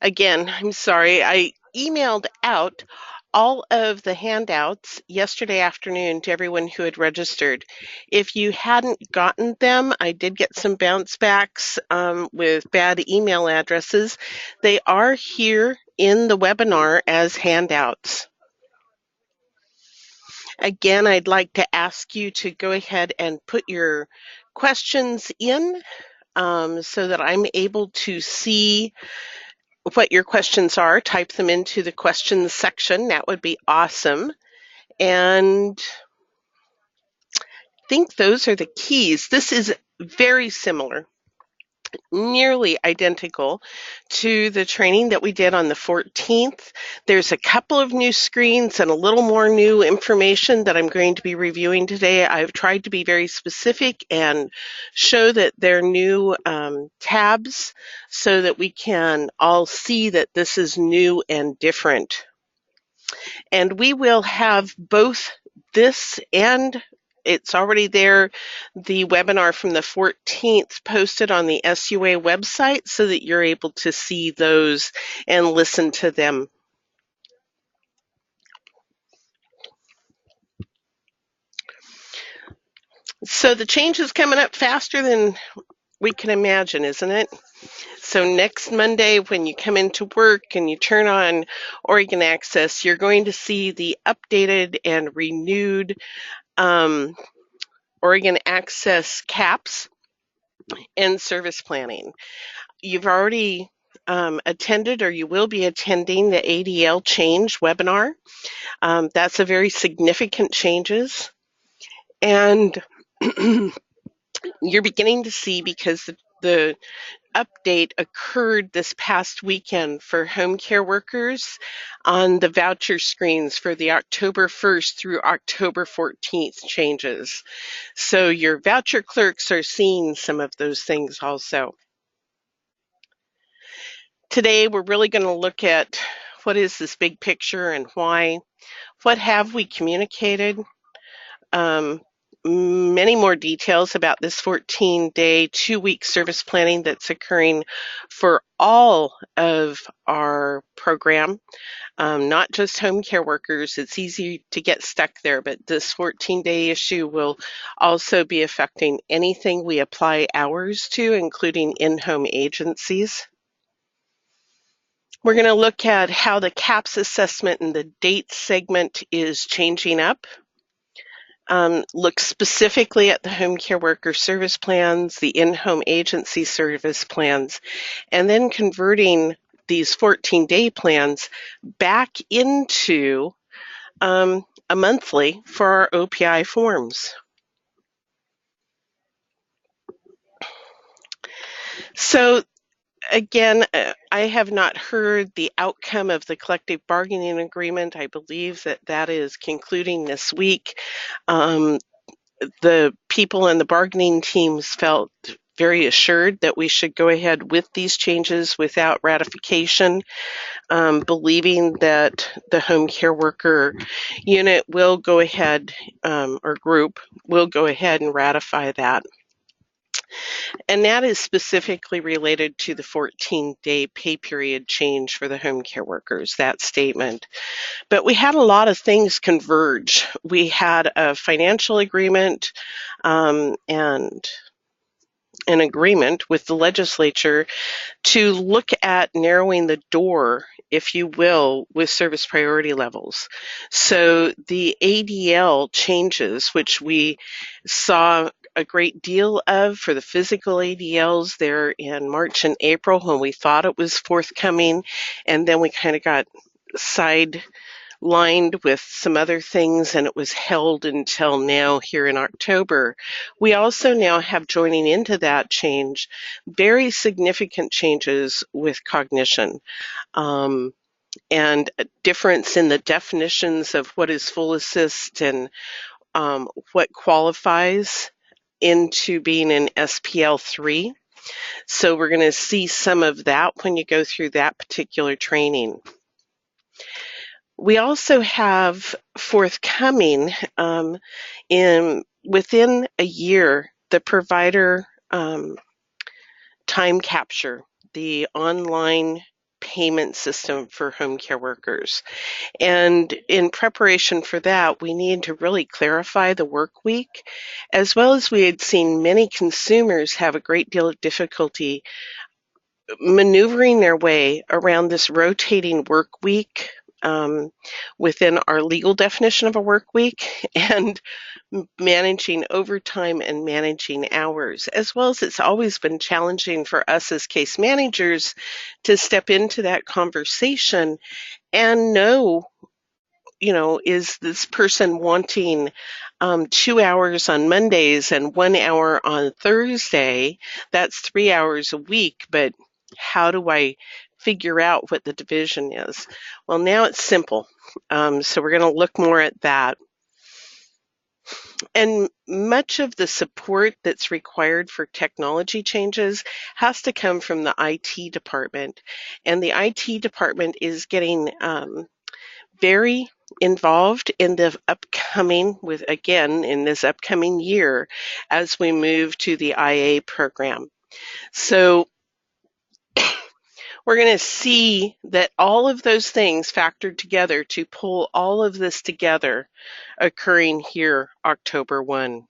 Again, I'm sorry. I emailed out all of the handouts yesterday afternoon to everyone who had registered. If you hadn't gotten them, I did get some bounce backs with bad email addresses. They are here in the webinar as handouts. Again, I'd like to ask you to go ahead and put your questions in so that I'm able to see what your questions are. Type them into the questions section. That would be awesome. And I think those are the keys. This is very similar, nearly identical to the training that we did on the 14th. There's a couple of new screens and a little more new information that I'm going to be reviewing today. I've tried to be very specific and show that they're new tabs so that we can all see that this is new and different. And we will have both this and it's already there, the webinar from the 14th posted on the SUA website so that you're able to see those and listen to them. So the change is coming up faster than we can imagine, isn't it? So next Monday, when you come into work and you turn on Oregon Access, you're going to see the updated and renewed Oregon Access caps and service planning. You've already attended or you will be attending the ADL Change webinar. That's a very significant changes. And you're beginning to see, because the update occurred this past weekend for home care workers on the voucher screens for the October 1st through October 14th changes. So your voucher clerks are seeing some of those things also. Today, we're really going to look at what is this big picture and why. What have we communicated? Many more details about this 14-day, 2-week service planning that's occurring for all of our program, not just home care workers. It's easy to get stuck there, but this 14-day issue will also be affecting anything we apply hours to, including in-home agencies. We're going to look at how the CAPS assessment and the date segment is changing up. Look specifically at the home care worker service plans, the in-home agency service plans, and then converting these 14-day plans back into a monthly for our OPI forms. So again, I have not heard the outcome of the collective bargaining agreement. I believe that that is concluding this week. The people in the bargaining teams felt very assured that we should go ahead with these changes without ratification, believing that the home care worker unit will go ahead, or group will go ahead and ratify that. And that is specifically related to the 14-day pay period change for the home care workers, that statement. But we had a lot of things converge. We had a financial agreement and an agreement with the legislature to look at narrowing the door, if you will, with service priority levels. So the ADL changes, which we saw a great deal of for the physical ADLs there in March and April when we thought it was forthcoming, and then we kind of got sidelined with some other things and it was held until now here in October. We also now have, joining into that change, very significant changes with cognition. And a difference in the definitions of what is full assist and what qualifies into being an SPL3. So we're going to see some of that when you go through that particular training. We also have forthcoming within a year the provider time capture, the online payment system for home care workers. And in preparation for that, we needed to really clarify the work week, as well as we had seen many consumers have a great deal of difficulty maneuvering their way around this rotating work week within our legal definition of a work week, and managing overtime and managing hours, as well as it's always been challenging for us as case managers to step into that conversation and know, is this person wanting 2 hours on Mondays and 1 hour on Thursday? That's 3 hours a week, but how do I figure out what the division is? Well, now it's simple. So we're going to look more at that. And much of the support that's required for technology changes has to come from the IT department. And the IT department is getting very involved in the upcoming, in this upcoming year, as we move to the IA program. So we're going to see that all of those things factored together to pull all of this together, occurring here October 1.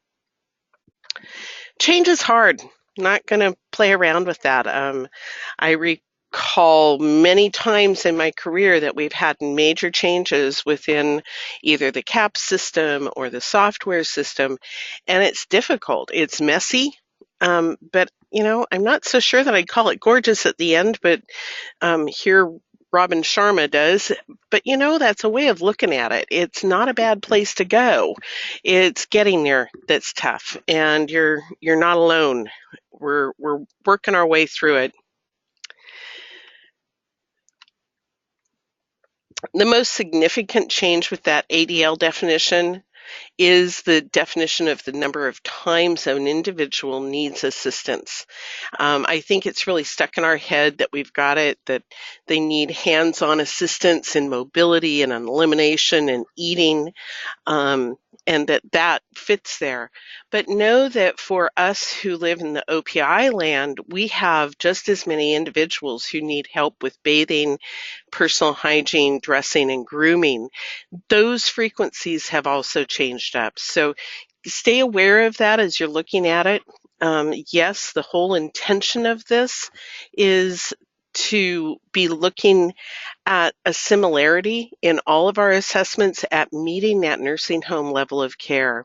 Change is hard. Not going to play around with that. I recall many times in my career that we've had major changes within either the CAP system or the software system, and it's difficult. It's messy, but I'm not so sure that I'd call it gorgeous at the end, but here Robin Sharma does. But that's a way of looking at it. It's not a bad place to go. It's getting there that's tough, and you're not alone. We're working our way through it. The most significant change with that ADL definition is the definition of the number of times an individual needs assistance. I think it's really stuck in our head that we've got it, that they need hands-on assistance in mobility and in elimination and eating, and that fits there. But know that for us who live in the OPI land, we have just as many individuals who need help with bathing, personal hygiene, dressing, and grooming. Those frequencies have also changed up. So stay aware of that as you're looking at it. Yes, the whole intention of this is to be looking at a similarity in all of our assessments at meeting that nursing home level of care.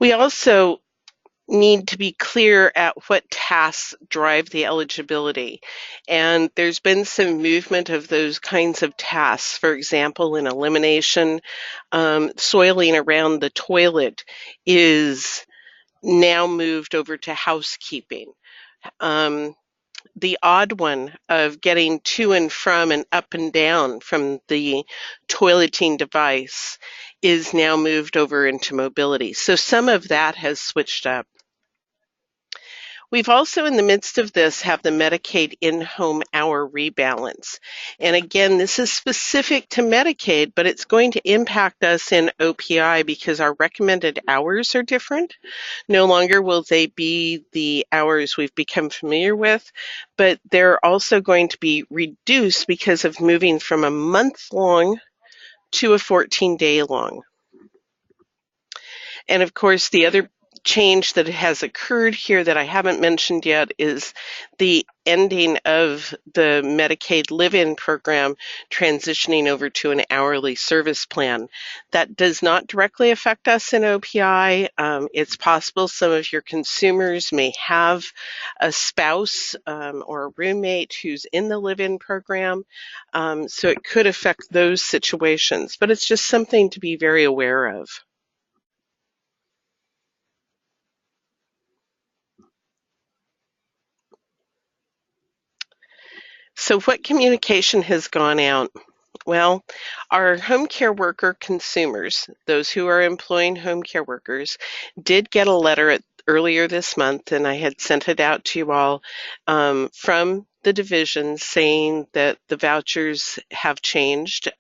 We also need to be clear at what tasks drive the eligibility. And there's been some movement of those kinds of tasks. For example, in elimination, soiling around the toilet is now moved over to housekeeping. The odd one of getting to and from and up and down from the toileting device is now moved over into mobility. So some of that has switched up. We've also, in the midst of this, have the Medicaid in-home hour rebalance. And again, this is specific to Medicaid, but it's going to impact us in OPI because our recommended hours are different. No longer will they be the hours we've become familiar with, but they're also going to be reduced because of moving from a month-long to a 14-day long. And of course, the other change that has occurred here that I haven't mentioned yet is the ending of the Medicaid live-in program, transitioning over to an hourly service plan. That does not directly affect us in OPI. It's possible some of your consumers may have a spouse or a roommate who's in the live-in program, so it could affect those situations, but it's just something to be very aware of. So what communication has gone out? Well, our home care worker consumers, those who are employing home care workers, did get a letter earlier this month, and I had sent it out to you all from the division saying that the vouchers have changed,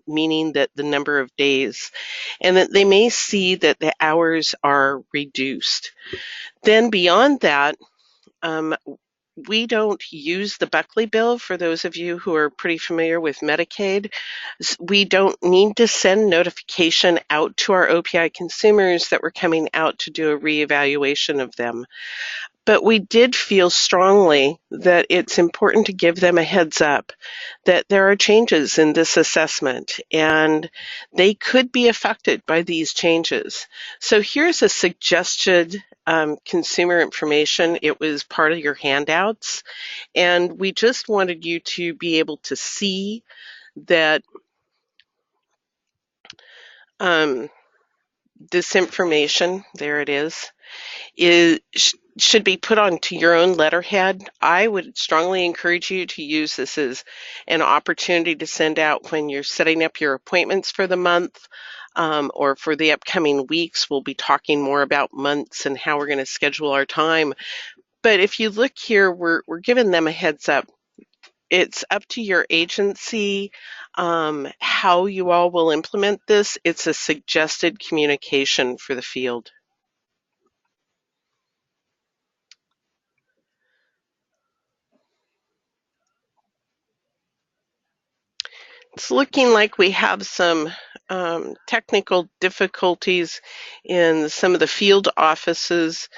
meaning that the number of days, and that they may see that the hours are reduced. Then beyond that, we don't use the Buckley bill. For those of you who are pretty familiar with Medicaid, we don't need to send notification out to our OPI consumers that we're coming out to do a reevaluation of them. But we did feel strongly that it's important to give them a heads up that there are changes in this assessment and they could be affected by these changes. So here's a suggested consumer information. It was part of your handouts, and we just wanted you to be able to see that this information, there it is should be put onto your own letterhead. I would strongly encourage you to use this as an opportunity to send out when you're setting up your appointments for the month, or for the upcoming weeks. We'll be talking more about months and how we're going to schedule our time. But if you look here, we're giving them a heads up. It's up to your agency how you all will implement this. It's a suggested communication for the field. It's looking like we have some technical difficulties in some of the field offices,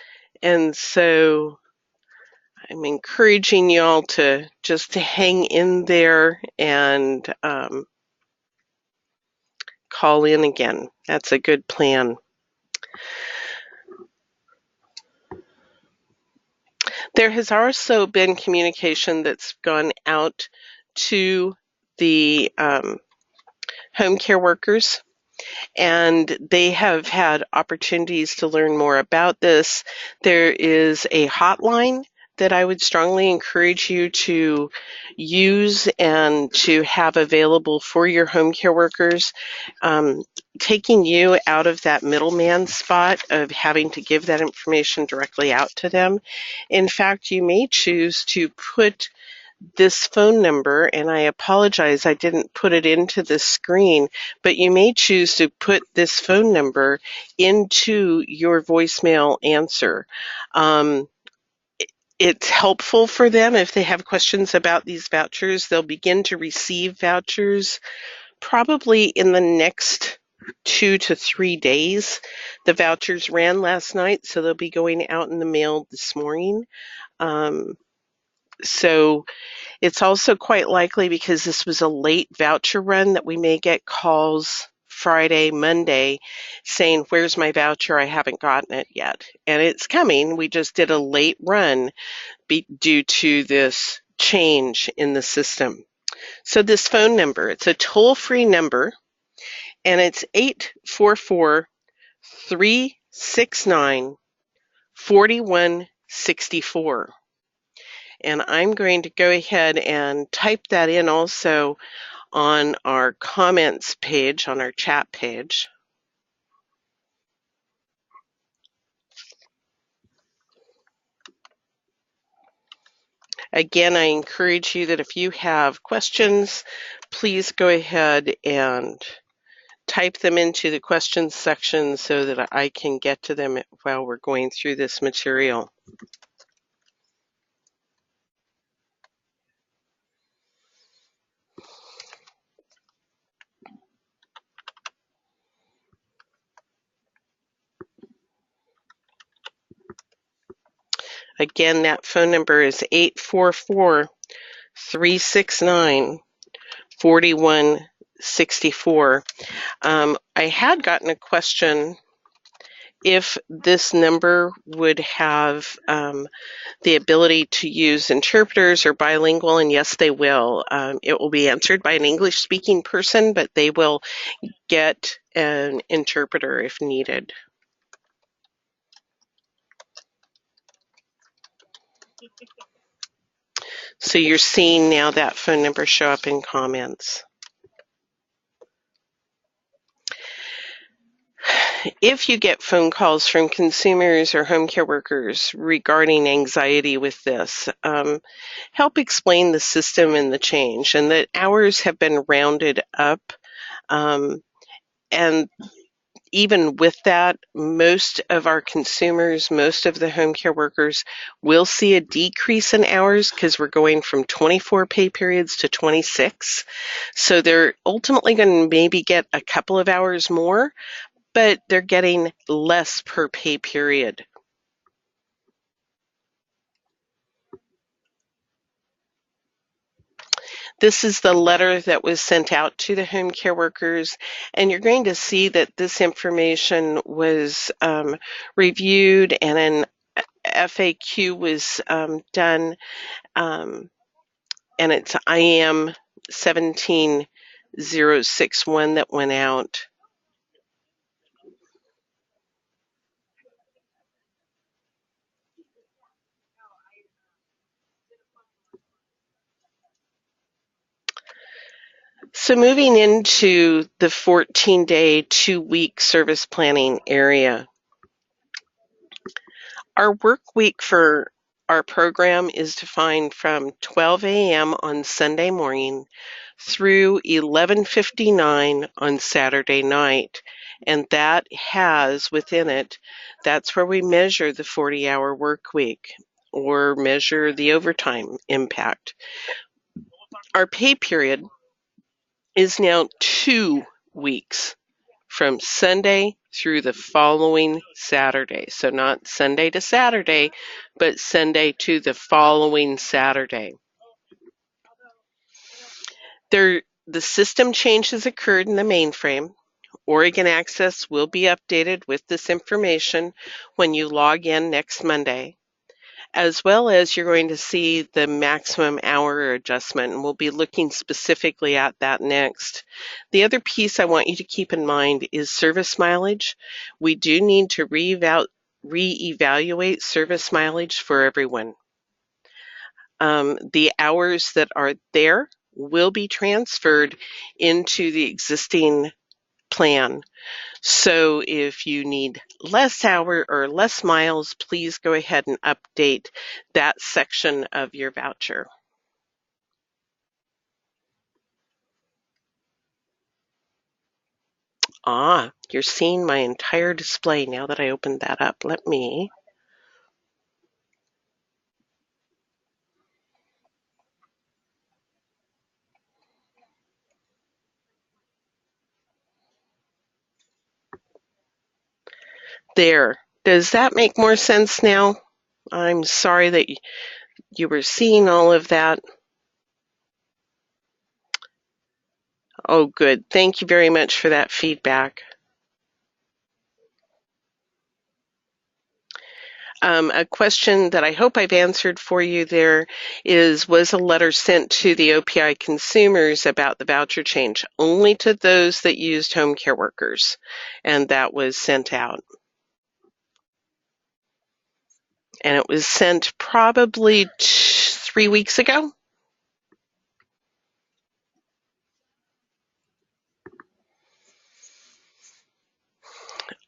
and so I'm encouraging y'all to just to hang in there and call in again. That's a good plan. There has also been communication that's gone out to the home care workers, and they have had opportunities to learn more about this. There is a hotline that I would strongly encourage you to use and to have available for your home care workers, taking you out of that middleman spot of having to give that information directly out to them. In fact, you may choose to put this phone number, and I apologize, I didn't put it into the screen, but you may choose to put this phone number into your voicemail answer. It's helpful for them if they have questions about these vouchers. They'll begin to receive vouchers probably in the next 2 to 3 days. The vouchers ran last night, so they'll be going out in the mail this morning. So it's also quite likely, because this was a late voucher run, that we may get calls Friday, Monday saying, where's my voucher? I haven't gotten it yet. And it's coming. We just did a late run due to this change in the system. So this phone number, it's a toll-free number, and it's 844-369-4164. And I'm going to go ahead and type that in also on our comments page, on our chat page. Again, I encourage you that if you have questions, please go ahead and type them into the questions section so that I can get to them while we're going through this material. Again, that phone number is 844-369-4164. I had gotten a question if this number would have the ability to use interpreters or bilingual, and yes, they will. It will be answered by an English-speaking person, but they will get an interpreter if needed. So you're seeing now that phone number show up in comments. if you get phone calls from consumers or home care workers regarding anxiety with this, help explain the system and the change, and that hours have been rounded up. And even with that, most of our consumers, most of the home care workers will see a decrease in hours because we're going from 24 pay periods to 26. So they're ultimately going to maybe get a couple of hours more, but they're getting less per pay period. This is the letter that was sent out to the home care workers, and you're going to see that this information was reviewed and an FAQ was done, and it's IM 17061 that went out. So moving into the 14-day, 2-week service planning area. Our work week for our program is defined from 12 a.m. on Sunday morning through 11:59 on Saturday night. And that has within it, that's where we measure the 40-hour work week or measure the overtime impact. Our pay period is now 2 weeks from Sunday through the following Saturday. So not Sunday to Saturday, but Sunday to the following Saturday. The system change has occurred in the mainframe. Oregon Access will be updated with this information when you log in next Monday, as well as you're going to see the maximum hour adjustment, and we'll be looking specifically at that next. The other piece I want you to keep in mind is service mileage. We do need to reevaluate service mileage for everyone. The hours that are there will be transferred into the existing plan. So if you need less hour or less miles, please go ahead and update that section of your voucher. You're seeing my entire display now that I opened that up. Let me. There. Does that make more sense now? I'm sorry that you were seeing all of that. Oh, good. Thank you very much for that feedback. A question that I hope I've answered for you there is, was a letter sent to the OPI consumers about the voucher change? Only to those that used home care workers, and that was sent out. And it was sent probably 3 weeks ago.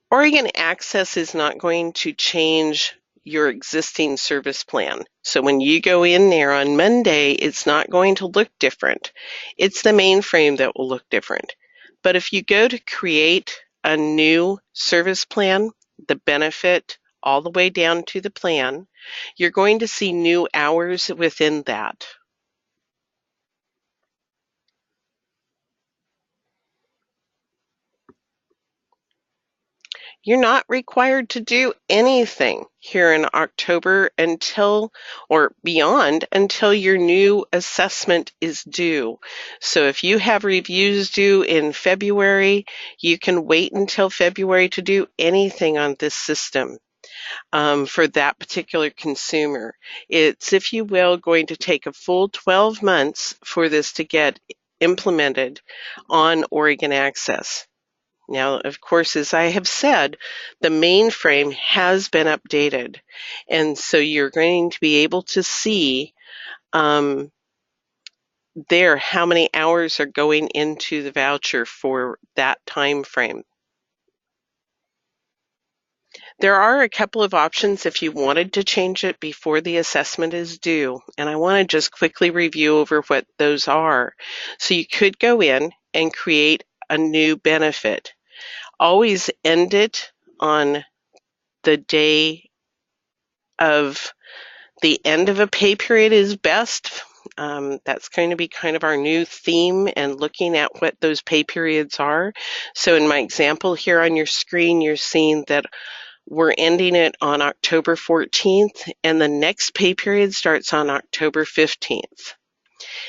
Oregon Access is not going to change your existing service plan. So when you go in there on Monday, it's not going to look different. It's the mainframe that will look different. But if you go to create a new service plan, the benefit all the way down to the plan, you're going to see new hours within that. You're not required to do anything here in October until, or beyond, until your new assessment is due. So if you have reviews due in February, you can wait until February to do anything on this system. For that particular consumer. It's, if you will, going to take a full 12 months for this to get implemented on Oregon Access. Now, of course, as I have said, the mainframe has been updated, and so you're going to be able to see there how many hours are going into the voucher for that time frame. There are a couple of options if you wanted to change it before the assessment is due, and I want to just quickly review over what those are. So you could go in and create a new benefit. Always end it on the day of the end of a pay period is best. That's going to be kind of our new theme and looking at what those pay periods are. So in my example here on your screen, you're seeing that we're ending it on October 14th, and the next pay period starts on October 15th.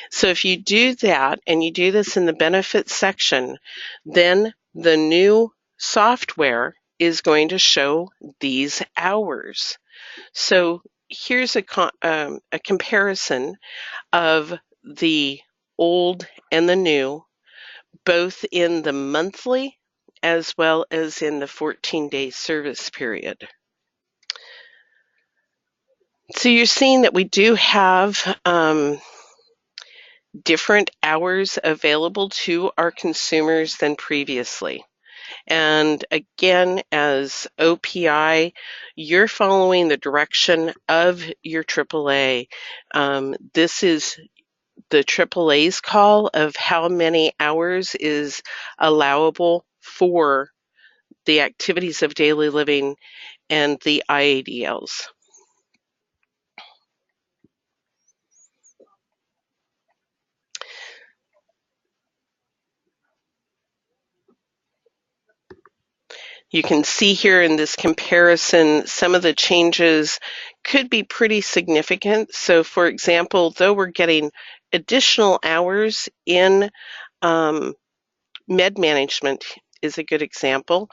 So if you do that, and you do this in the benefits section, then the new software is going to show these hours. So here's a comparison of the old and the new, both in the monthly as well as in the 14-day service period. So you're seeing that we do have different hours available to our consumers than previously. And again, as OPI, you're following the direction of your AAA. This is the AAA's call of how many hours is allowable for the activities of daily living and the IADLs. You can see here in this comparison, some of the changes could be pretty significant. So for example, though we're getting additional hours in med management is a good example.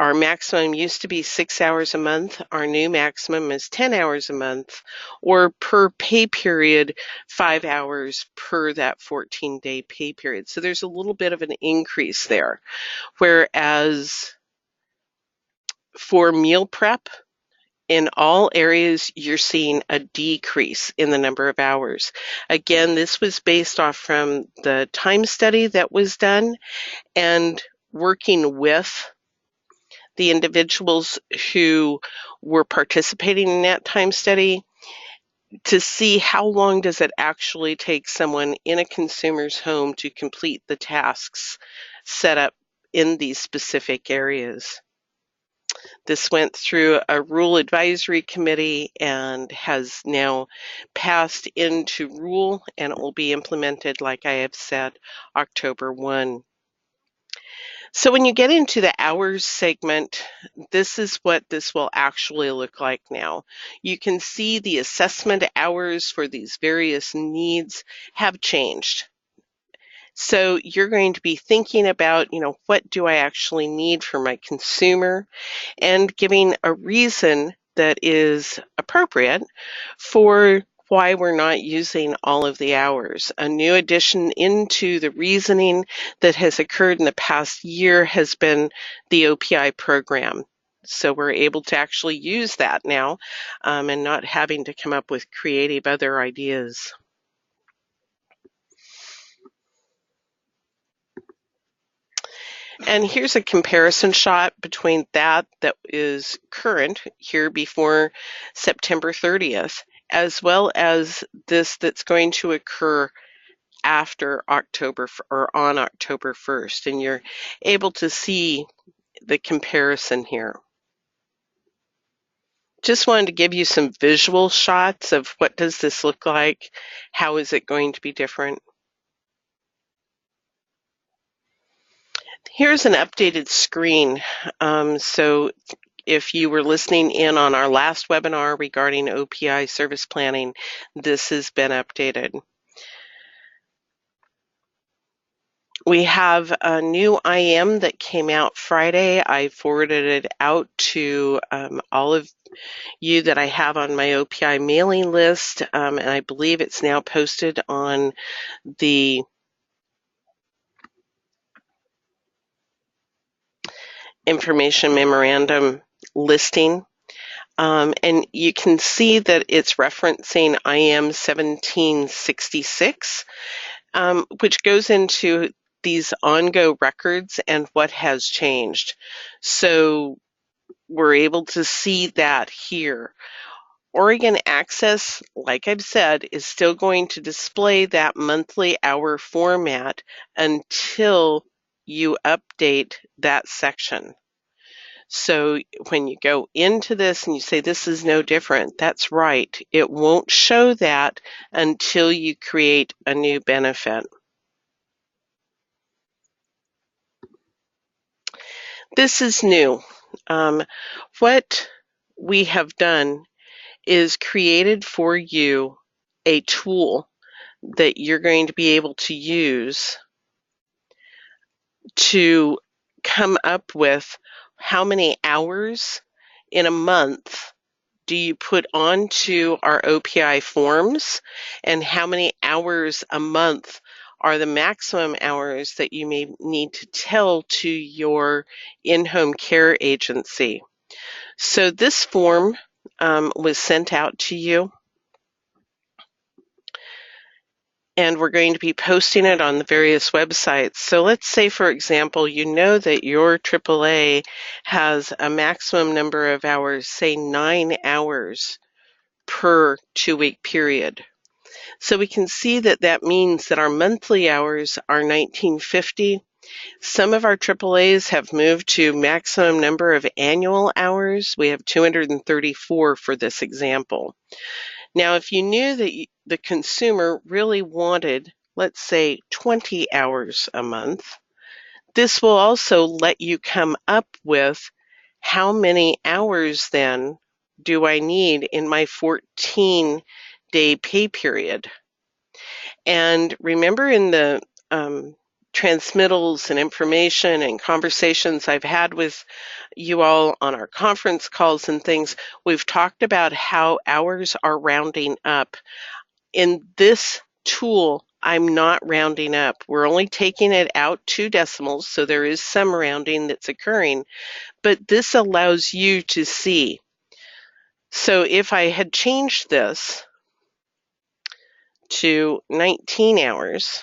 Our maximum used to be 6 hours a month. Our new maximum is 10 hours a month, or per pay period, 5 hours per that 14-day pay period. So there's a little bit of an increase there. Whereas for meal prep, in all areas, you're seeing a decrease in the number of hours. Again, this was based off from the time study that was done and working with the individuals who were participating in that time study to see how long does it actually take someone in a consumer's home to complete the tasks set up in these specific areas. This went through a rule advisory committee and has now passed into rule, and it will be implemented, like I have said, October 1. So when you get into the hours segment, this is what this will actually look like now. You can see the assessment hours for these various needs have changed. So you're going to be thinking about, what do I actually need for my consumer, and giving a reason that is appropriate for why we're not using all of the hours. A new addition into the reasoning that has occurred in the past year has been the OPI program. So we're able to actually use that now and not having to come up with creative other ideas. And here's a comparison shot between that is current here before September 30th, as well as this that's going to occur after October or on October 1st. And you're able to see the comparison here. Just wanted to give you some visual shots of what does this look like? How is it going to be different? Here's an updated screen. So if you were listening in on our last webinar regarding OPI service planning, this has been updated. We have a new IM that came out Friday. I forwarded it out to all of you that I have on my OPI mailing list, and I believe it's now posted on the information memorandum listing. And you can see that it's referencing IM 1766, which goes into these on-go records and what has changed. So we're able to see that here. Oregon Access, like I've said, is still going to display that monthly hour format until you update that section. So when you go into this and you say this is no different, that's right. It won't show that until you create a new benefit. This is new. What we have done is created for you a tool that you're going to be able to use to come up with how many hours in a month do you put onto our OPI forms, and how many hours a month are the maximum hours that you may need to tell to your in-home care agency. So this form was sent out to you, and we're going to be posting it on the various websites. So let's say, for example, you know that your AAA has a maximum number of hours, say 9 hours per 2-week period. So we can see that that means that our monthly hours are 1950. Some of our AAAs have moved to maximum number of annual hours. We have 234 for this example. Now, if you knew that the consumer really wanted, let's say, 20 hours a month, this will also let you come up with how many hours then do I need in my 14-day pay period. And remember, in the transmittals and information and conversations I've had with you all on our conference calls and things, we've talked about how hours are rounding up. In this tool, I'm not rounding up. We're only taking it out 2 decimals, so there is some rounding that's occurring, but this allows you to see. So if I had changed this to 19 hours,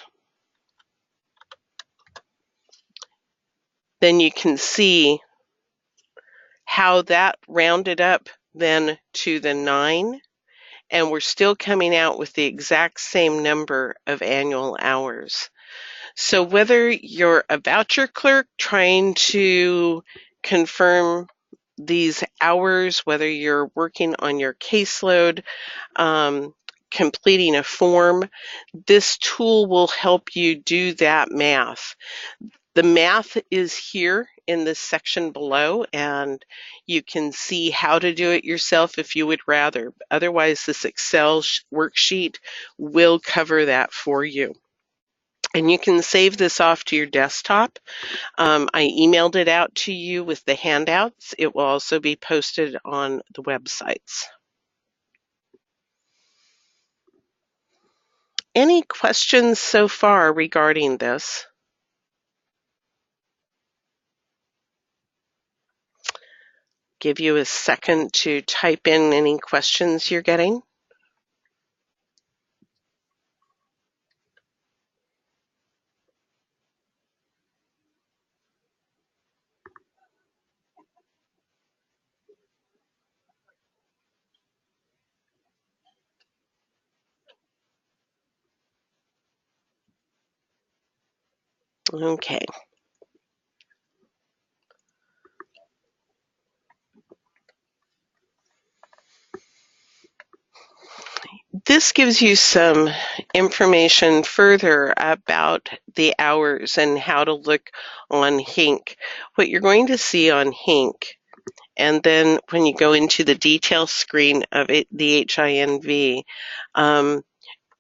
then you can see how that rounded up then to the 9, and we're still coming out with the exact same number of annual hours. So whether you're a voucher clerk trying to confirm these hours, whether you're working on your caseload, completing a form, this tool will help you do that math. The math is here in this section below, and you can see how to do it yourself if you would rather. Otherwise, this Excel worksheet will cover that for you. And you can save this off to your desktop. I emailed it out to you with the handouts. It will also be posted on the websites. Any questions so far regarding this? Give you a second to type in any questions you're getting. Okay. This gives you some information further about the hours and how to look on HINC. What you're going to see on HINC, and then when you go into the detail screen of it, the HINV,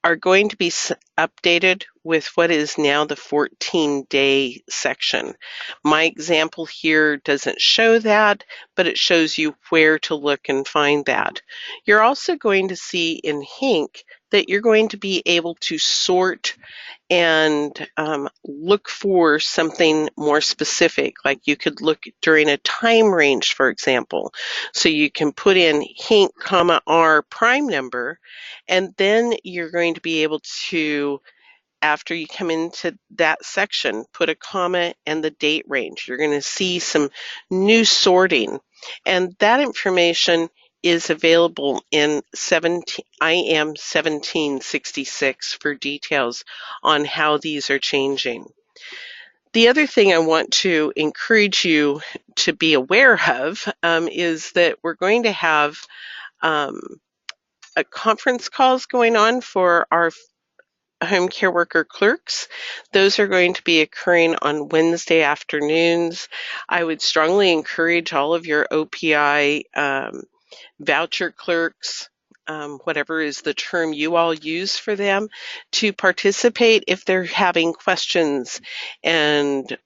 are going to be updated with what is now the 14-day section. My example here doesn't show that, but it shows you where to look and find that. You're also going to see in HINC that you're going to be able to sort and look for something more specific, like you could look during a time range, for example. So you can put in HINC, R prime number, and then you're going to be able to after you come into that section, put a comma and the date range. You're going to see some new sorting, and that information is available in IM 1766 for details on how these are changing. The other thing I want to encourage you to be aware of is that we're going to have a conference calls going on for our home care worker clerks. Those are going to be occurring on Wednesday afternoons. I would strongly encourage all of your OPI voucher clerks, whatever is the term you all use for them, to participate if they're having questions and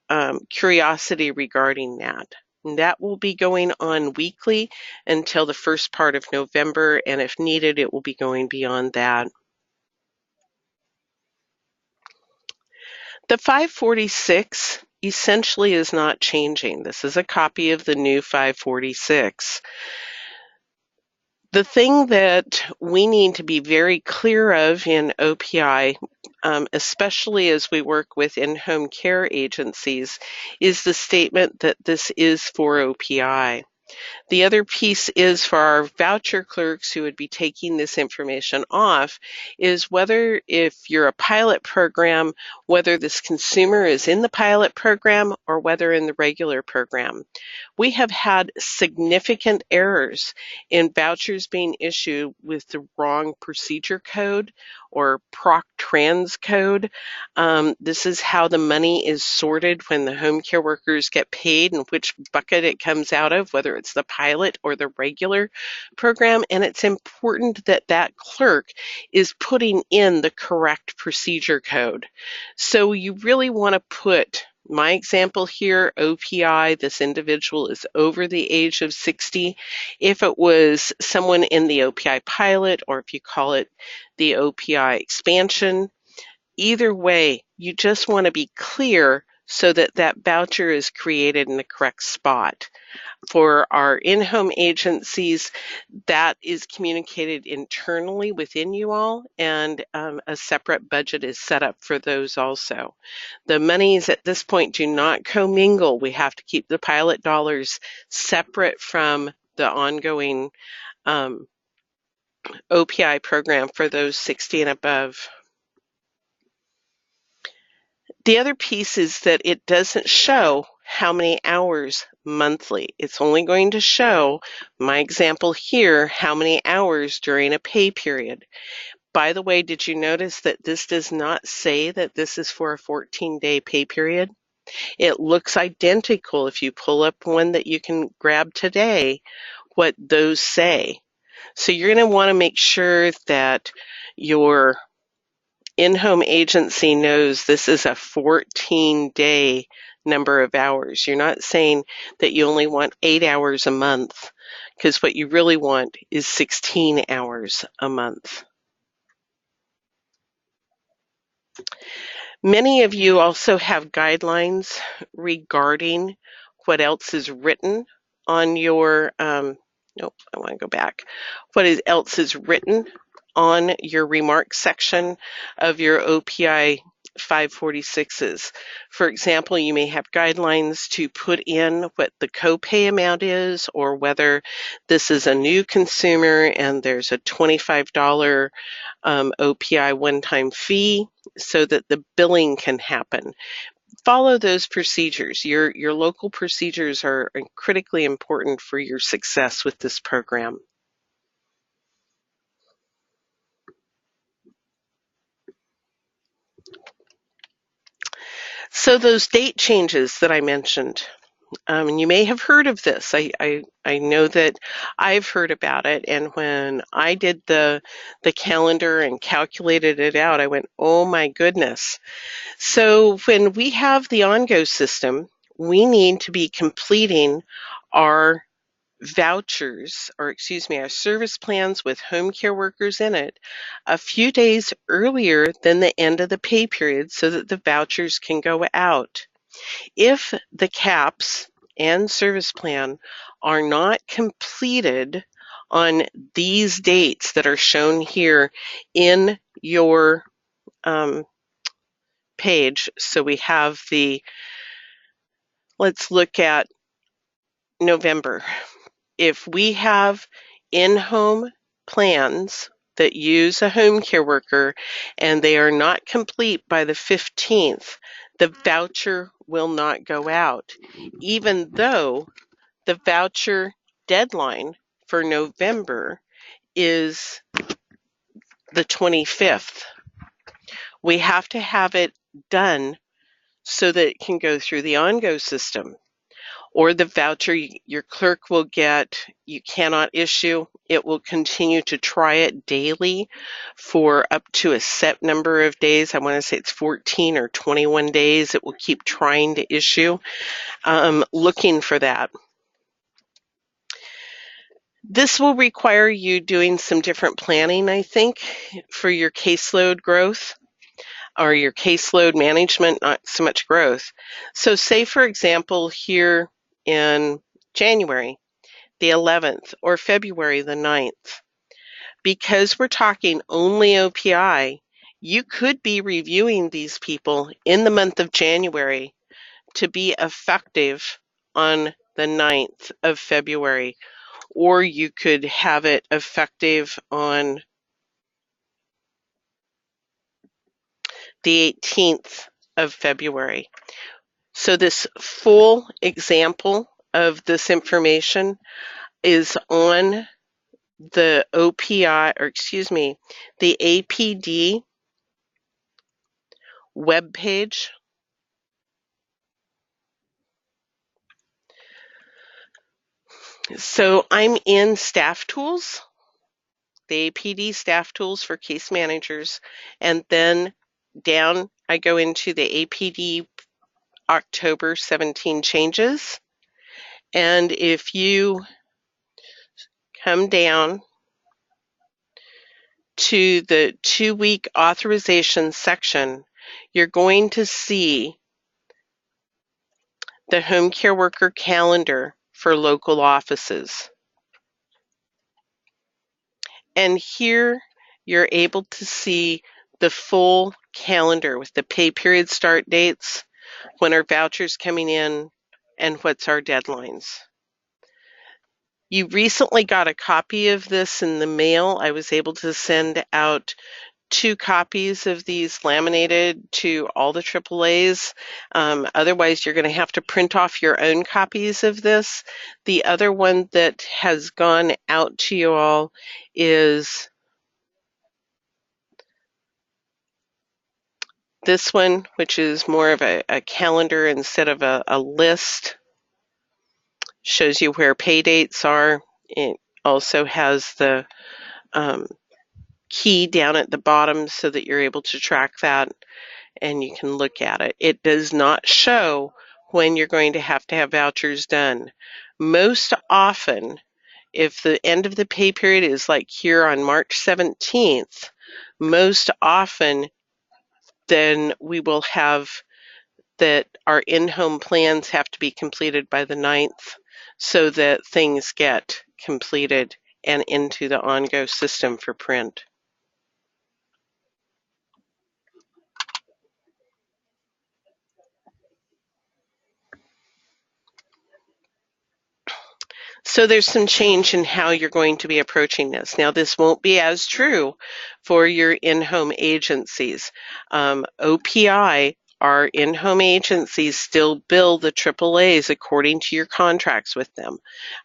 curiosity regarding that. And that will be going on weekly until the first part of November, and if needed, it will be going beyond that. The 546 essentially is not changing. This is a copy of the new 546. The thing that we need to be very clear of in OPI, especially as we work with in-home care agencies, is the statement that this is for OPI. The other piece is for our voucher clerks who would be taking this information off is whether if you're a pilot program, whether this consumer is in the pilot program or whether in the regular program. We have had significant errors in vouchers being issued with the wrong procedure code or proc trans code. This is how the money is sorted when the home care workers get paid and which bucket it comes out of, whether it's the pilot or the regular program. And it's important that that clerk is putting in the correct procedure code. So you really want to put my example here, OPI, this individual is over the age of 60. If it was someone in the OPI pilot, or if you call it the OPI expansion, either way, you just want to be clear so that that voucher is created in the correct spot. For our in-home agencies, that is communicated internally within you all, and a separate budget is set up for those also. The monies at this point do not commingle. We have to keep the pilot dollars separate from the ongoing OPI program for those 60 and above. The other piece is that it doesn't show how many hours monthly. It's only going to show, my example here, how many hours during a pay period. By the way, did you notice that this does not say that this is for a 14-day pay period? It looks identical if you pull up one that you can grab today, what those say. So you're going to want to make sure that your in-home agency knows this is a 14-day number of hours. You're not saying that you only want 8 hours a month, because what you really want is 16 hours a month. Many of you also have guidelines regarding what else is written on your, nope, I want to go back. What else is written on your remarks section of your OPI 546s. For example, you may have guidelines to put in what the copay amount is, or whether this is a new consumer and there's a $25 OPI one-time fee so that the billing can happen. Follow those procedures. Your local procedures are critically important for your success with this program. So those date changes that I mentioned, and you may have heard of this. I know that I've heard about it, and when I did the calendar and calculated it out, I went, oh my goodness. So when we have the OnGo system, we need to be completing our vouchers, or excuse me, our service plans with home care workers in it a few days earlier than the end of the pay period so that the vouchers can go out. If the CAPS and service plan are not completed on these dates that are shown here in your page. So we have let's look at November. If we have in-home plans that use a home care worker and they are not complete by the 15th, the voucher will not go out, even though the voucher deadline for November is the 25th. We have to have it done so that it can go through the OnGo system. Or the voucher your clerk will get, you cannot issue. It will continue to try it daily for up to a set number of days. I want to say it's 14 or 21 days. It will keep trying to issue, looking for that. This will require you doing some different planning, I think, for your caseload growth or your caseload management, not so much growth. So say, for example, here in January the 11th or February the 9th, because we're talking only OPI, you could be reviewing these people in the month of January to be effective on the 9th of February, or you could have it effective on the 18th of February. So this full example of this information is on the OPI, or excuse me, the APD webpage. So I'm in Staff Tools, the APD Staff Tools for case managers, and then down I go into the APD October 17 changes. And if you come down to the 2-week authorization section, you're going to see the home care worker calendar for local offices. And here you're able to see the full calendar with the pay period start dates, when are vouchers coming in, and what's our deadlines. You recently got a copy of this in the mail. I was able to send out 2 copies of these laminated to all the AAAs. Otherwise, you're going to have to print off your own copies of this. The other one that has gone out to you all is this one, which is more of a calendar instead of a list. Shows you where pay dates are. It also has the key down at the bottom so that you're able to track that and you can look at it. It does not show when you're going to have vouchers done. Most often, if the end of the pay period is like here on March 17th, most often then we will have that our in-home plans have to be completed by the 9th so that things get completed and into the OnGo system for print. So there's some change in how you're going to be approaching this. Now, this won't be as true for your in-home agencies. OPI, our in-home agencies, still bill the AAAs according to your contracts with them.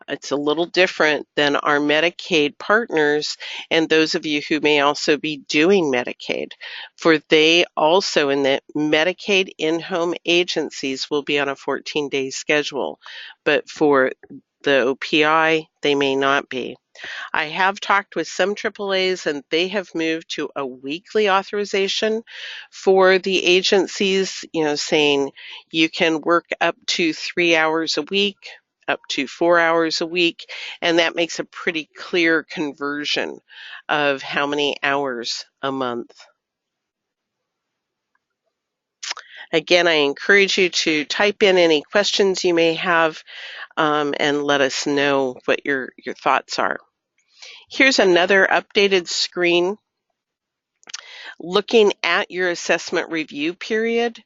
It's a little different than our Medicaid partners and those of you who may also be doing Medicaid. For they also, in the Medicaid in-home agencies, will be on a 14-day schedule. But for the OPI, they may not be. I have talked with some AAAs and they have moved to a weekly authorization for the agencies, saying you can work up to 3 hours a week, up to 4 hours a week, and that makes a pretty clear conversion of how many hours a month. Again, I encourage you to type in any questions you may have and let us know what your thoughts are. Here's another updated screen looking at your assessment review period,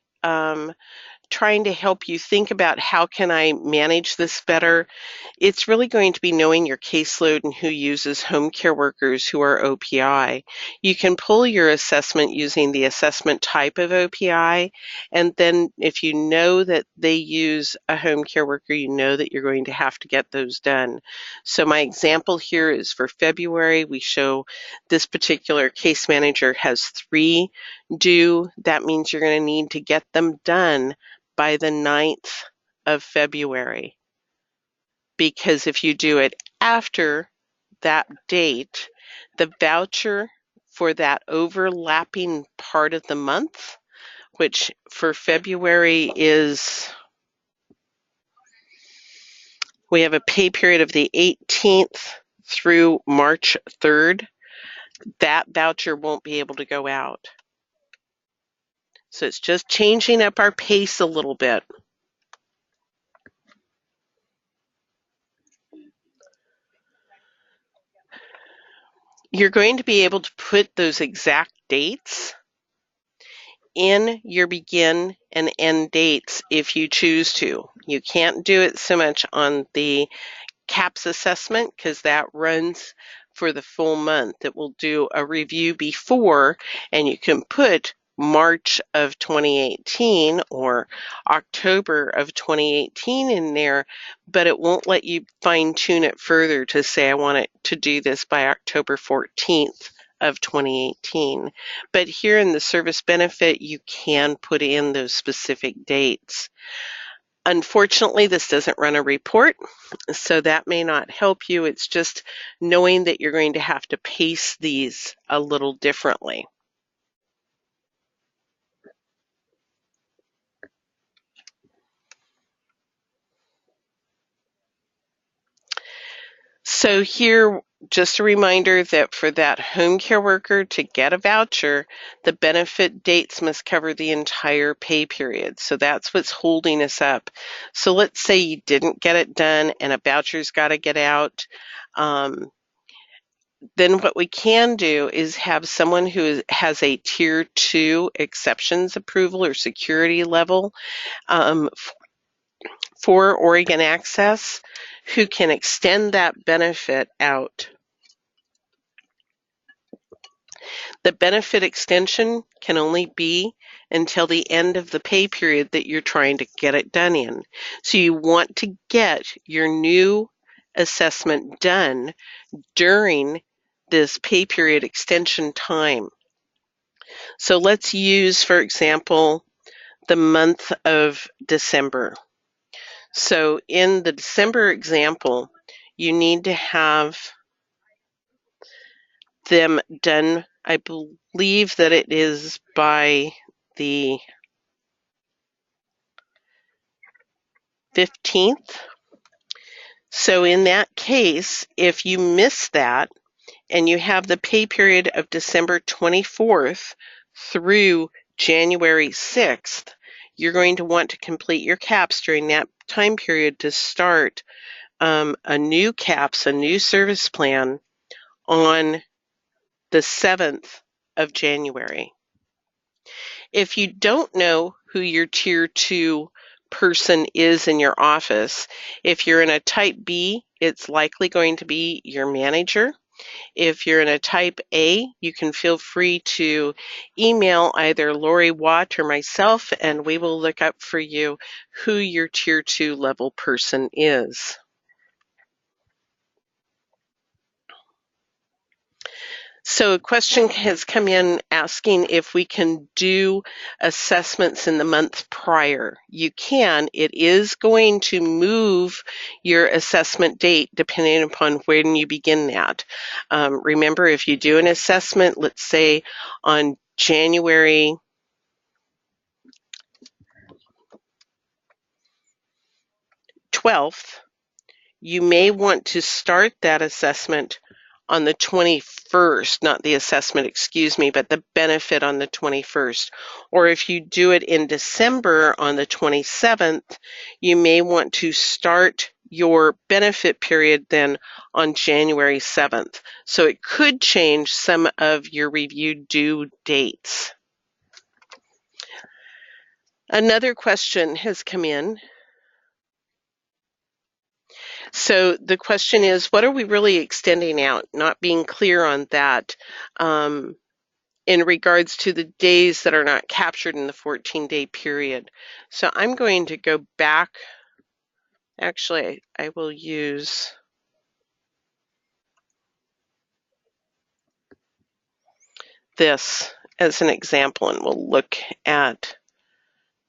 trying to help you think about how can I manage this better. It's really going to be knowing your caseload and who uses home care workers who are OPI. You can pull your assessment using the assessment type of OPI, and then if you know that they use a home care worker, you know that you're going to have to get those done. So my example here is for February. We show this particular case manager has 3 due. That means you're going to need to get them done by the 9th of February. Because if you do it after that date, the voucher for that overlapping part of the month, which for February is, we have a pay period of the 18th through March 3rd, that voucher won't be able to go out. So it's just changing up our pace a little bit. You're going to be able to put those exact dates in your begin and end dates if you choose to. You can't do it so much on the CAPS assessment because that runs for the full month. It will do a review before, and you can put March of 2018 or October of 2018 in there, but it won't let you fine tune it further to say I want it to do this by October 14th of 2018. But here in the service benefit, you can put in those specific dates. Unfortunately, this doesn't run a report, so that may not help you. It's just knowing that you're going to have to pace these a little differently. So here, just a reminder that for that home care worker to get a voucher, the benefit dates must cover the entire pay period. So that's what's holding us up. So let's say you didn't get it done and a voucher's got to get out. Then what we can do is have someone who has a tier 2 exceptions approval or security level for Oregon Access who can extend that benefit out. The benefit extension can only be until the end of the pay period that you're trying to get it done in. So you want to get your new assessment done during this pay period extension time. So let's use, for example, the month of December. So in the December example, you need to have them done, I believe that it is by the 15th. So in that case, if you miss that and you have the pay period of December 24th through January 6th, you're going to want to complete your CAPS during that time period to start a new CAPS, a new service plan on the 7th of January. If you don't know who your tier 2 person is in your office, if you're in a type B, it's likely going to be your manager. If you're in a type A, you can feel free to email either Lori Watt or myself, and we will look up for you who your tier 2 level person is. So a question has come in asking if we can do assessments in the month prior. You can. It is going to move your assessment date depending upon when you begin that. Remember, if you do an assessment, let's say on January 12th, you may want to start that assessment on the 21st, not the assessment, excuse me, but the benefit on the 21st. Or if you do it in December on the 27th, you may want to start your benefit period then on January 7th. So it could change some of your review due dates. Another question has come in. So the question is, what are we really extending out? Not being clear on that in regards to the days that are not captured in the 14-day period. So I'm going to go back. Actually, I will use this as an example, and we'll look at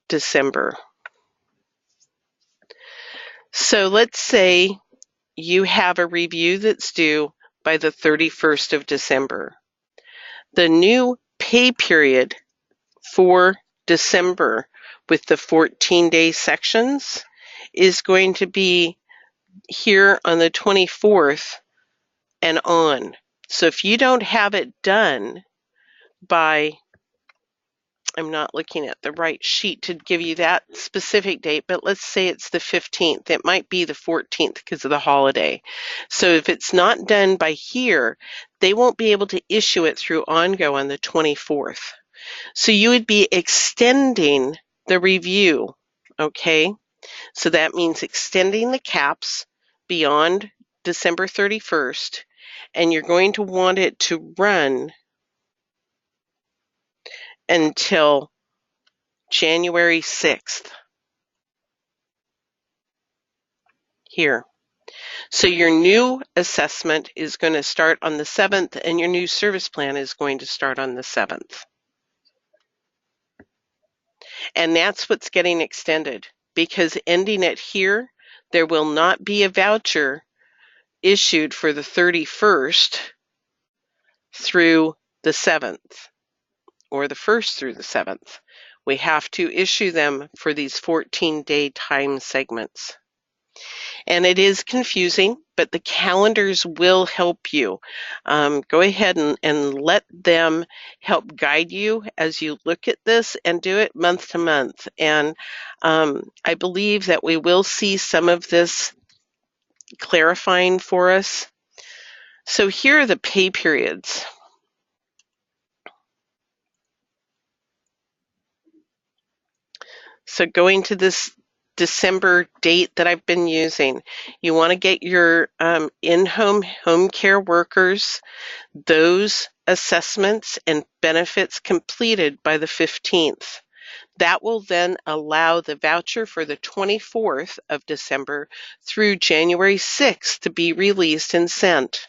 December. So let's say you have a review that's due by the 31st of December. The new pay period for December with the 14-day sections is going to be here on the 24th and on. So if you don't have it done by, I'm not looking at the right sheet to give you that specific date, but let's say it's the 15th. It might be the 14th because of the holiday. So if it's not done by here, they won't be able to issue it through OnGo on the 24th. So you would be extending the review, okay? So that means extending the caps beyond December 31st, and you're going to want it to run until January 6th here. So your new assessment is going to start on the 7th, and your new service plan is going to start on the 7th. And that's what's getting extended, because ending it here, there will not be a voucher issued for the 31st through the 7th, or the 1st through the 7th. We have to issue them for these 14-day time segments. And it is confusing, but the calendars will help you. Go ahead and let them help guide you as you look at this, and do it month to month. And I believe that we will see some of this clarifying for us. So here are the pay periods. So going to this December date that I've been using, you want to get your in-home home care workers, those assessments and benefits completed by the 15th. That will then allow the voucher for the 24th of December through January 6th to be released and sent.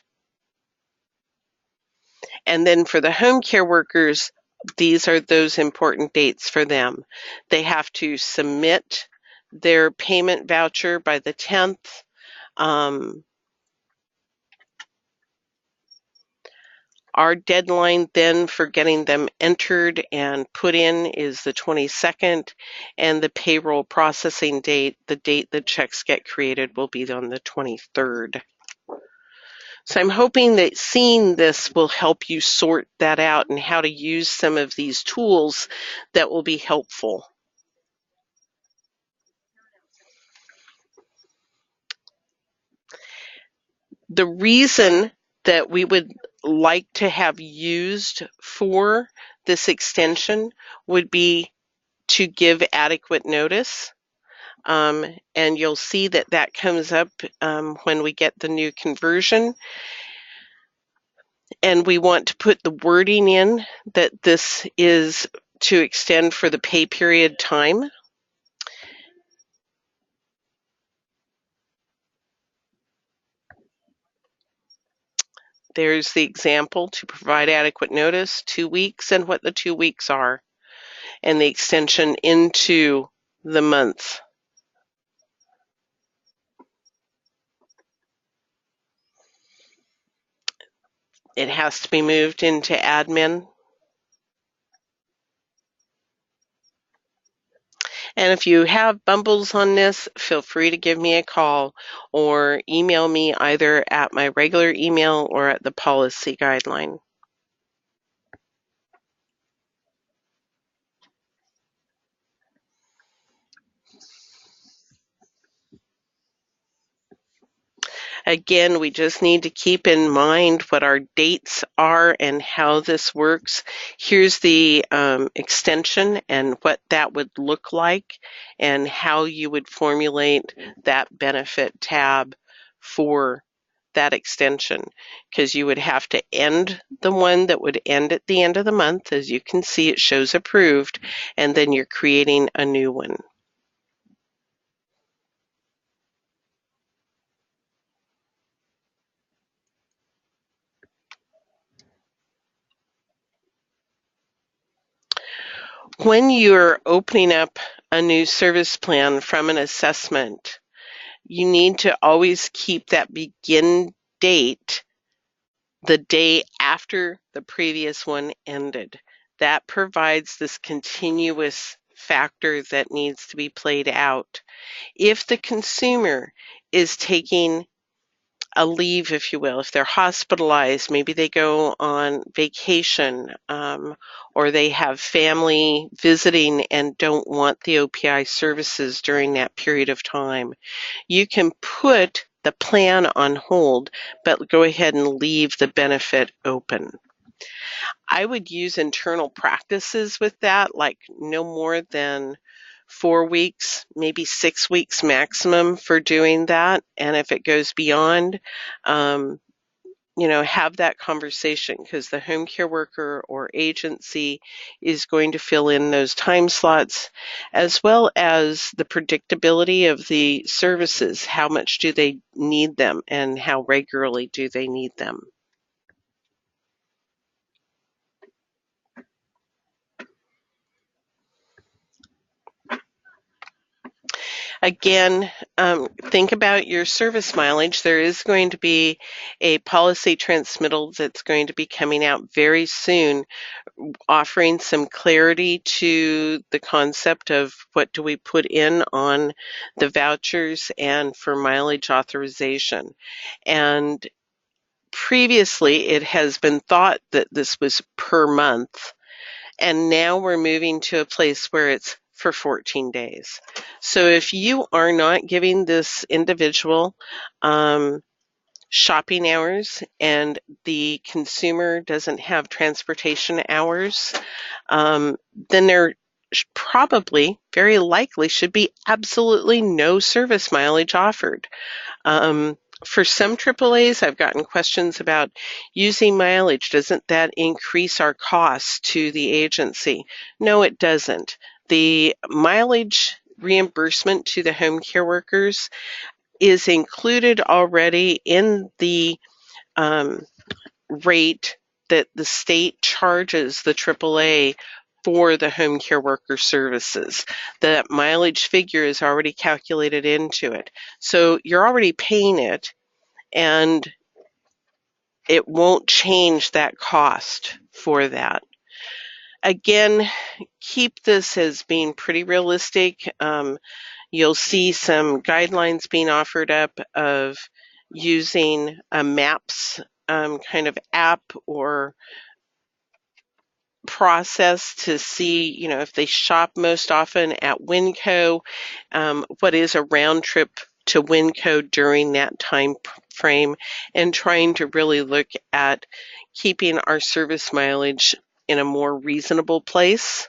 And then for the home care workers, these are those important dates for them. They have to submit their payment voucher by the 10th. Our deadline then for getting them entered and put in is the 22nd, and the payroll processing date, the date the checks get created, will be on the 23rd. So I'm hoping that seeing this will help you sort that out and how to use some of these tools that will be helpful. The reason that we would like to have used for this extension would be to give adequate notice. And you'll see that that comes up when we get the new conversion. And we want to put the wording in that this is to extend for the pay period time. There's the example: to provide adequate notice, 2 weeks, and what the 2 weeks are, and the extension into the month. It has to be moved into admin. And if you have bumbles on this, feel free to give me a call or email me either at my regular email or at the policy guideline. Again, we just need to keep in mind what our dates are and how this works. Here's the extension and what that would look like and how you would formulate that benefit tab for that extension, because you would have to end the one that would end at the end of the month. As you can see, it shows approved, and then you're creating a new one. When you're opening up a new service plan from an assessment, you need to always keep that begin date the day after the previous one ended. That provides this continuous factor that needs to be played out. If the consumer is taking a leave, if you will, if they're hospitalized, maybe they go on vacation, or they have family visiting and don't want the OPI services during that period of time, you can put the plan on hold, but go ahead and leave the benefit open. I would use internal practices with that, like no more than 4 weeks, maybe 6 weeks maximum for doing that. And if it goes beyond, um, have that conversation, because the home care worker or agency is going to fill in those time slots, as well as the predictability of the services. How much do they need them and how regularly do they need them? Again, think about your service mileage. There is going to be a policy transmittal that's going to be coming out very soon, offering some clarity to the concept of what do we put in on the vouchers and for mileage authorization. And previously, it has been thought that this was per month, and now we're moving to a place where it's for 14 days. So if you are not giving this individual shopping hours and the consumer doesn't have transportation hours, then there probably, very likely, should be absolutely no service mileage offered. For some AAAs, I've gotten questions about using mileage. Doesn't that increase our costs to the agency? No, it doesn't. The mileage reimbursement to the home care workers is included already in the rate that the state charges the AAA for the home care worker services. The mileage figure is already calculated into it. So you're already paying it, and it won't change that cost for that. Again, keep this as being pretty realistic. You'll see some guidelines being offered up of using a MAPS kind of app or process to see, if they shop most often at Winco, what is a round trip to Winco during that time frame, and trying to really look at keeping our service mileage in a more reasonable place.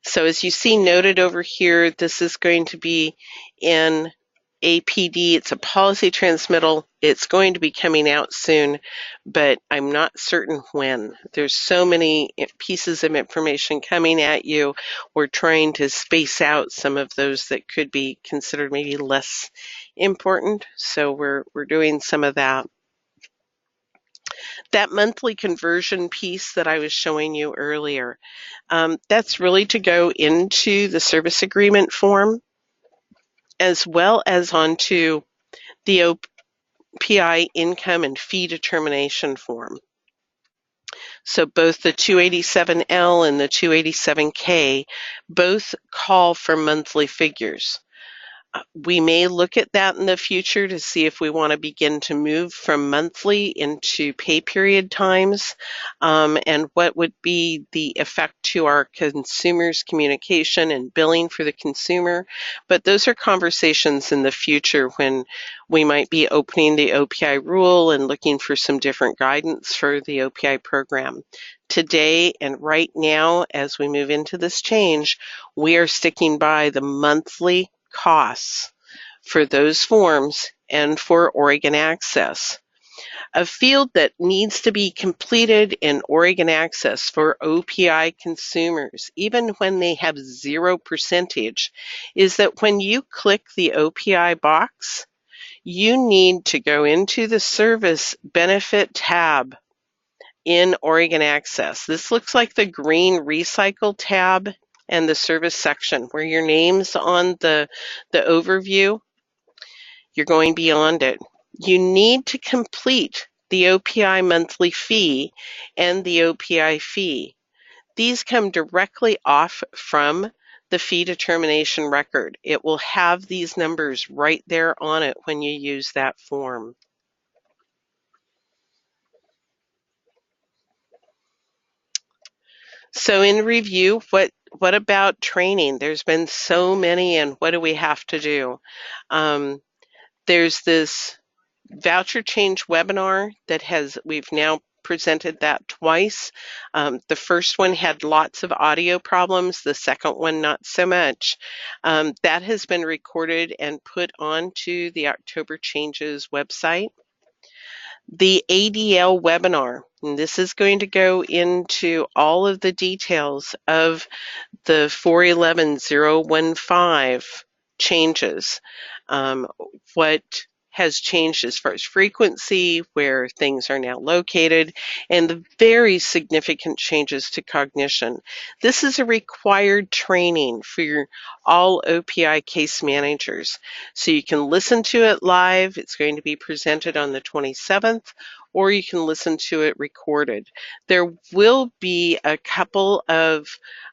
So as you see noted over here, this is going to be in APD. It's a policy transmittal. It's going to be coming out soon, but I'm not certain when. There's so many pieces of information coming at you. We're trying to space out some of those that could be considered maybe less important. So we're doing some of that. That monthly conversion piece that I was showing you earlier, that's really to go into the service agreement form, as well as onto the OPI income and fee determination form. So both the 287L and the 287K both call for monthly figures. We may look at that in the future to see if we want to begin to move from monthly into pay period times, and what would be the effect to our consumers' communication and billing for the consumer. But those are conversations in the future when we might be opening the OPI rule and looking for some different guidance for the OPI program. Today and right now, as we move into this change, we are sticking by the monthly costs for those forms and for Oregon Access. A field that needs to be completed in Oregon Access for OPI consumers, even when they have 0%, is that when you click the OPI box, you need to go into the Service Benefit tab in Oregon Access. This looks like the green Recycle tab and the service section where your name's on the overview. You're going beyond it. You need to complete the OPI monthly fee and the OPI fee. These come directly off from the fee determination record. It will have these numbers right there on it when you use that form. So in review, what about training? There's been so many, and what do we have to do? There's this voucher change webinar that we've now presented that twice. The first one had lots of audio problems, the second one not so much. That has been recorded and put onto the October Changes website. The ADL webinar, and this is going to go into all of the details of the 411.015 changes, what has changed as far as frequency, where things are now located, and the very significant changes to cognition. This is a required training for all OPI case managers. So you can listen to it live. It's going to be presented on the 27th, or you can listen to it recorded. There will be a couple of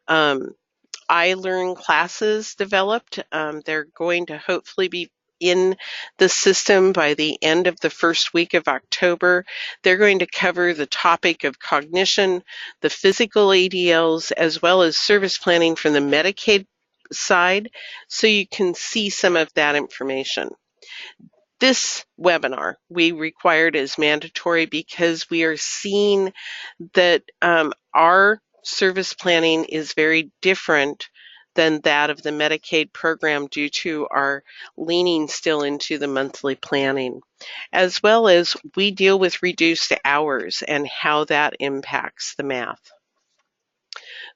iLearn classes developed. They're going to hopefully be in the system by the end of the first week of October. They're going to cover the topic of cognition, the physical ADLs, as well as service planning from the Medicaid side, so you can see some of that information. This webinar we required as mandatory because we are seeing that our service planning is very different than that of the Medicaid program due to our leaning still into the monthly planning, as well as we deal with reduced hours and how that impacts the math.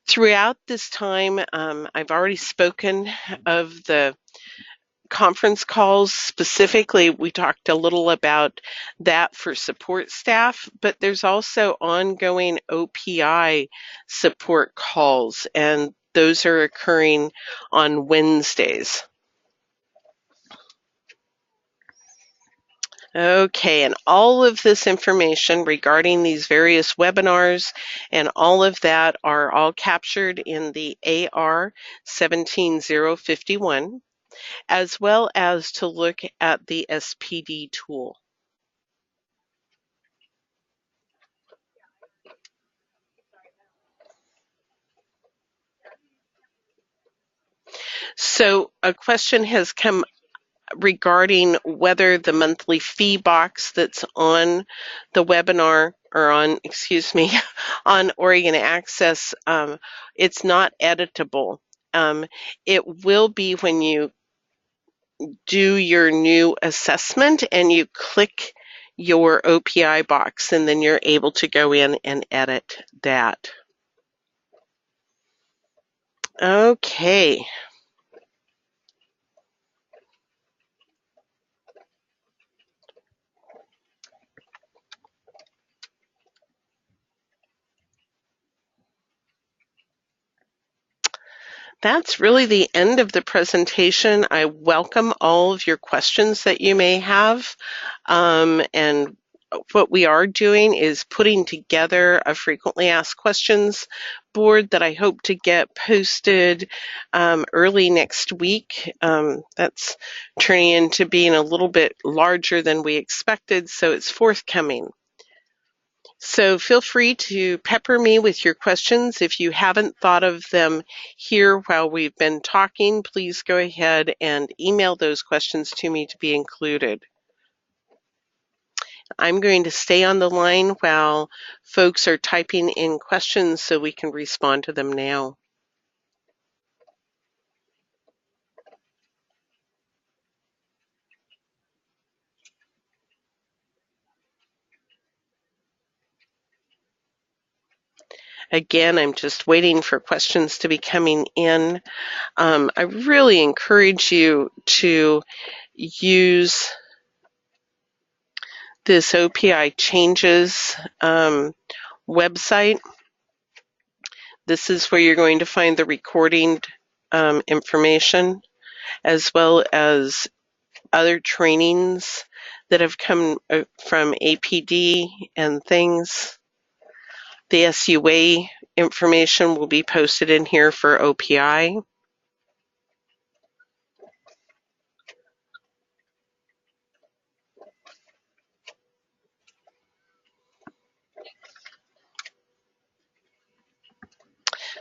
Throughout this time, I've already spoken of the conference calls. Specifically, we talked a little about that for support staff, but there's also ongoing OPI support calls, and those are occurring on Wednesdays. Okay, and all of this information regarding these various webinars and all of that are all captured in the AR 17051. As well as to look at the SPD tool. So a question has come regarding whether the monthly fee box that's on the webinar or on Oregon Access, it's not editable. It will be when you do your new assessment and you click your OPI box, and then you're able to go in and edit that. Okay. That's really the end of the presentation. I welcome all of your questions that you may have, and what we are doing is putting together a frequently asked questions board that I hope to get posted early next week. That's turning into being a little bit larger than we expected, so it's forthcoming. So feel free to pepper me with your questions. If you haven't thought of them here while we've been talking, please go ahead and email those questions to me to be included. I'm going to stay on the line while folks are typing in questions so we can respond to them now. Again, I'm just waiting for questions to be coming in. I really encourage you to use this OPI Changes website. This is where you're going to find the recording information, as well as other trainings that have come from APD and things. The SUA information will be posted in here for OPI.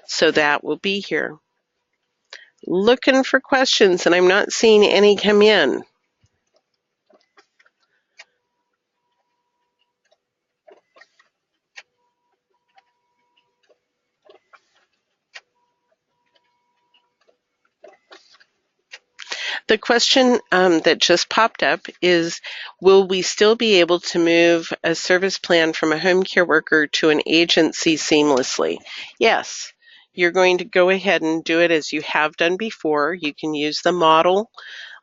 So that will be here. Looking for questions, and I'm not seeing any come in. The question that just popped up is, will we still be able to move a service plan from a home care worker to an agency seamlessly? Yes, you're going to go ahead and do it as you have done before. You can use the model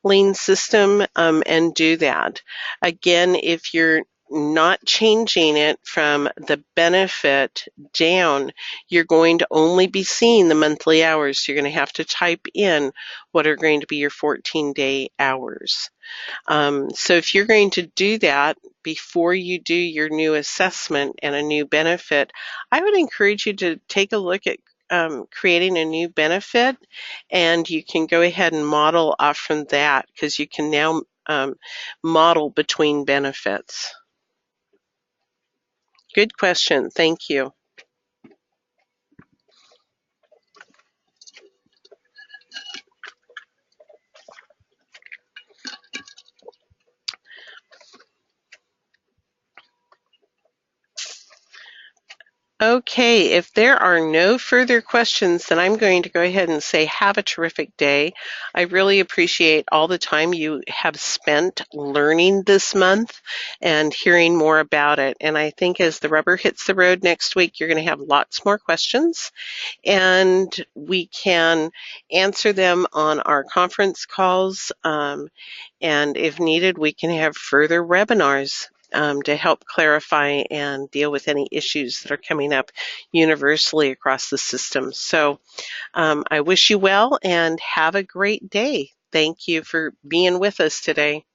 lane system and do that. Again, if you're not changing it from the benefit down, you're going to only be seeing the monthly hours. You're going to have to type in what are going to be your 14-day hours. So if you're going to do that before you do your new assessment and a new benefit, I would encourage you to take a look at creating a new benefit, and you can go ahead and model off from that, because you can now model between benefits. Good question. Thank you. Okay, if there are no further questions, then I'm going to go ahead and say have a terrific day. I really appreciate all the time you have spent learning this month and hearing more about it. And I think as the rubber hits the road next week, you're going to have lots more questions, and we can answer them on our conference calls. And if needed, we can have further webinars to help clarify and deal with any issues that are coming up universally across the system. So I wish you well and have a great day. Thank you for being with us today.